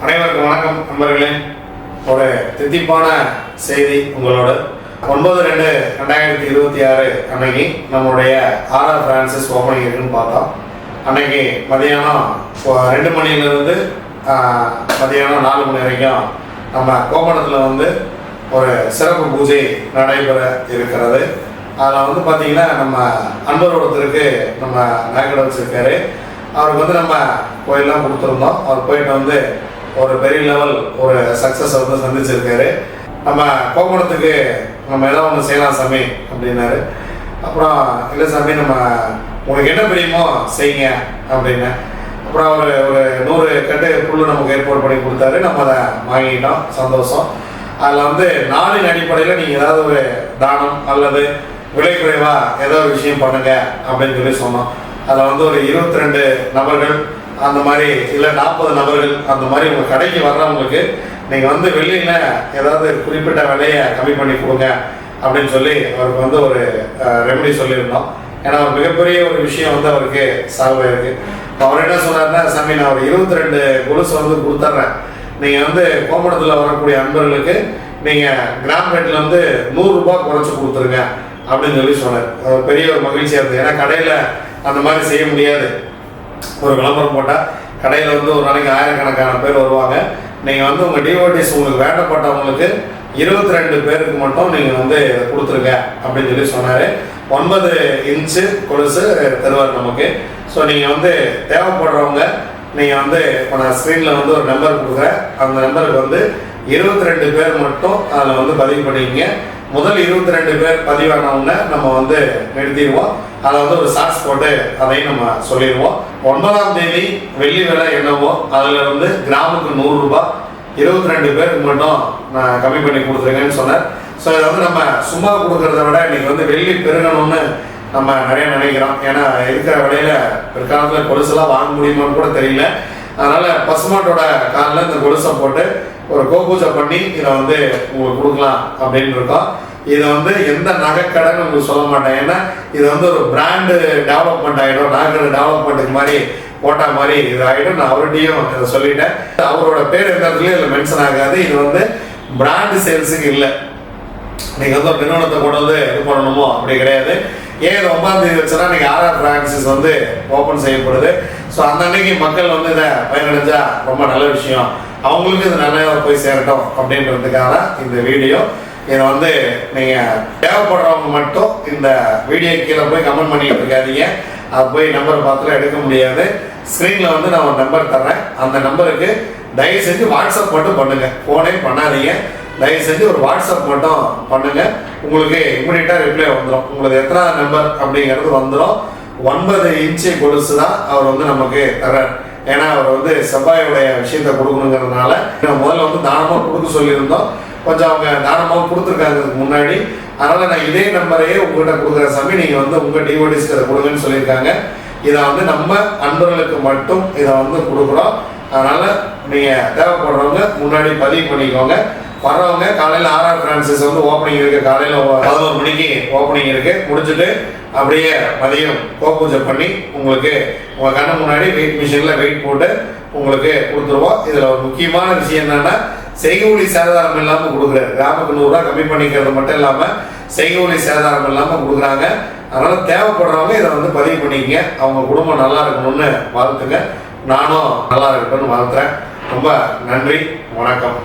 அனைவருக்கும் வணக்கம் நண்பர்களே. ஒரு தித்திப்பான செய்தி உங்களோட 9/2/2026 அன்னைக்கு நம்மளுடைய ஆர்ஆர் பிரான்சிஸ் ஓப்பனிங் இருக்குன்னு பார்த்தோம். அன்னைக்கு மதியானம் 2 மணிலிருந்து மதியானம் 4 மணி வரைக்கும் நம்ம கோமணத்தில் ஒரு சிறப்பு பூஜை நடைபெற இருக்கிறது. அதில் பார்த்தீங்கன்னா நம்ம அன்பர் ஒருத்தருக்கு நம்ம நகைக்கடை வச்சிருக்காரு. அவருக்கு நம்ம கோயிலெலாம் கொடுத்துருந்தோம். அவர் போயிட்டு ஒரு பெரிய லெவல் ஒரு சக்ஸஸ் சந்திச்சிருக்காரு. நம்ம கோமணத்துக்கு நம்ம ஏதோ ஒன்று செய்யலாம் சாமி அப்படின்னாரு. அப்புறம் இல்லை சாமி, நம்ம உங்களுக்கு என்ன பிடிக்குமோ செய்யுங்க அப்படின்னு. அப்புறம் அவர் ஒரு 100 கட்டு புல்லு நமக்கு ஏற்பாடு பண்ணி கொடுத்தாரு. நம்ம அதை வாங்கிட்டோம், சந்தோஷம். அதில் நாளின் அடிப்படையில் நீங்கள் ஏதாவது ஒரு தானம் அல்லது விலை குறைவாக ஏதோ ஒரு விஷயம் பண்ணுங்க அப்படின்னு சொல்லி சொன்னோம். அதில் ஒரு 22 நபர்கள் அந்த மாதிரி, இல்லை 40 நபர்கள் அந்த மாதிரி உங்கள் கடைக்கு வர்றவங்களுக்கு நீங்கள் வெளியில் ஏதாவது குறிப்பிட்ட விலையை கம்மி பண்ணி கொடுங்க அப்படின்னு சொல்லி அவருக்கு ஒரு ரெமெடி சொல்லியிருந்தோம். ஏன்னா ஒரு மிகப்பெரிய ஒரு விஷயம் அவருக்கு சால்வ் ஆயிருக்கு. அவர் என்ன சொன்னார்னா, சாமி நான் ஒரு 22 கொலுசு கொடுத்துட்றேன், நீங்கள் கோமணத்தில் வரக்கூடிய அன்பர்களுக்கு நீங்கள் கிராம் ரேட்டில் 100 ரூபாய் குறைச்சி கொடுத்துருங்க அப்படின்னு சொல்லி சொன்னார். பெரிய ஒரு மகிழ்ச்சியாக இருந்தது. ஏன்னா கடையில் அந்த மாதிரி செய்ய முடியாது. ஒரு விளம்பரம் போட்டால் கடையில் ஒரு நாளைக்கு ஆயிரக்கணக்கான பேர் வருவாங்க. நீங்கள் உங்கள் டிவோட்டிஸ் உங்களுக்கு வேண்டப்பட்டவங்களுக்கு 22 பேருக்கு மட்டும் நீங்கள் கொடுத்துருங்க அப்படின்னு சொல்லி சொன்னார். 9 இன்ச்சு கொலுசு தருவார் நமக்கு. ஸோ நீங்கள் தேவைப்படுறவங்க நீங்கள் இப்போ நான் ஸ்க்ரீனில் ஒரு நம்பர் கொடுக்குறேன். அந்த நம்பருக்கு 22 பேர் மட்டும் அதில் பதிவு பண்ணிக்கிங்க. முதல் 22 பேர் பதிவானவங்க நம்ம நிறுத்திடுவோம். அதை ஒரு ஷார்ட்ஸ் போட்டு அதையும் நம்ம சொல்லிடுவோம். 9ஆம் தேதி வெள்ளி விலை என்னவோ அதில் கிராமுக்கு 100 ரூபாய் 22 பேருக்கு மட்டும் நான் கம்மி பண்ணி கொடுத்துருங்கன்னு சொன்னேன். ஸோ இதை நம்ம சும்மா கொடுக்கறத விட இன்னைக்கு வெள்ளி பெருகணும்னு நம்ம நிறைய நினைக்கிறோம். ஏன்னா இருக்கிற விலையில பிற்காலத்தில் கொலுசெல்லாம் வாங்க முடியுமான்னு கூட தெரியல. அதனால பசுமாட்டோட காலில் இந்த கொலுசை போட்டு ஒரு கோபூஜை பண்ணி இதை உங்களுக்கு கொடுக்கலாம் அப்படின்னு இருக்கோம். இதை எந்த நகைக்கடைன்னு உங்களுக்கு சொல்ல மாட்டேன். ஏன்னா இது ஒரு பிராண்டு டெவலப்மெண்ட் ஆகிடும். நகைக்கடை டெவலப்மெண்ட்டுக்கு மாதிரி போட்டா மாதிரி இது ஆகிடும். நான் அவர்கிட்டையும் இதை சொல்லிட்டேன். அவரோட பேர் எந்த இடத்துலையும் இதில் மென்ஷன் ஆகாது. இது பிராண்டு சேல்ஸுக்கு இல்லை. நீங்கள் ஒரு நிறுவனத்தை கொண்டு இது பண்ணணுமோ அப்படி கிடையாது. ஏன் 9ஆம் தேதி வச்சுன்னா இன்னைக்கு ஆர்ஆர் பிரான்சிஸ் ஓப்பன் செய்யப்படுது. ஸோ அந்த அன்னைக்கு மக்கள் இதை பயனடைஞ்சா ரொம்ப நல்ல விஷயம், அவங்களுக்கு இது நல்லா போய் சேரட்டும் அப்படின்றதுக்காக இந்த வீடியோ. இதை நீங்கள் தேவைப்படுறவங்க மட்டும் இந்த வீடியோ கீழே போய் கமெண்ட் பண்ணிட்டு இருக்காதீங்க. அது போய் நம்பர் பார்த்துல எடுக்க முடியாது. ஸ்க்ரீனில் நான் ஒரு நம்பர் தர்றேன். அந்த நம்பருக்கு தயவு செஞ்சு வாட்ஸ்அப் மட்டும் பண்ணுங்க, ஃபோனே பண்ணாதீங்க. தயவு செஞ்சு ஒரு வாட்ஸ்அப் மட்டும் பண்ணுங்க. உங்களுக்கு இமிடியேட்டாக ரிப்ளை வந்துடும். உங்களுக்கு எத்தனாவது நம்பர் அப்படிங்கிறது வந்துடும். 9 இன்ச்சு கொலுசு தான் அவர் நமக்கு தர்றார். ஏன்னா அவர் செவ்வாயோடைய விஷயத்தை கொடுக்கணுங்கிறதுனால முதல்ல தானமாக கொடுக்க சொல்லியிருந்தோம். கொஞ்சம் அவங்க தானமாக கொடுத்துருக்காங்க முன்னாடி. அதனால நான் இதே நம்பரையே உங்கள்கிட்ட கொடுக்குற சாமி, நீங்கள் உங்கள் டிவோடிஸ்க்கு அதை கொடுங்கன்னு சொல்லியிருக்காங்க. இதை நம்ம அன்பர்களுக்கு மட்டும் இதை கொடுக்குறோம். அதனால நீங்கள் தேவைப்படுறவங்க முன்னாடி பதிவு பண்ணிக்கோங்க. வர்றவங்க காலையில் ஆர்ஆர் பிரான்சிஸ் ஓப்பனிங் இருக்கு. காலையில் 11 மணிக்கு ஓப்பனிங் இருக்கு. முடிச்சுட்டு அப்படியே மதியம் கோபூஜை பண்ணி உங்களுக்கு உங்கள் கண்ணு முன்னாடி வெயிட் மிஷினில் வெயிட் போட்டு உங்களுக்கு கொடுத்துருவோம். இதில் ஒரு முக்கியமான விஷயம் என்னன்னா, செய்கூலி சேதாரம் இல்லாமல் கொடுக்குறாரு. கிராமுக்கு 100 ரூபாய் கம்மி பண்ணிக்கிறது மட்டும் இல்லாமல் செய்கூலி சேதாரம் இல்லாமல் கொடுக்குறாங்க. அதனால தேவைப்படுறவங்க இதை பதிவு பண்ணிக்கங்க. அவங்க குடும்பம் நல்லா இருக்கணும்னு வாழ்த்துங்க. நானும் நல்லா இருக்கணும்னு வாழ்த்துறேன். ரொம்ப நன்றி, வணக்கம்.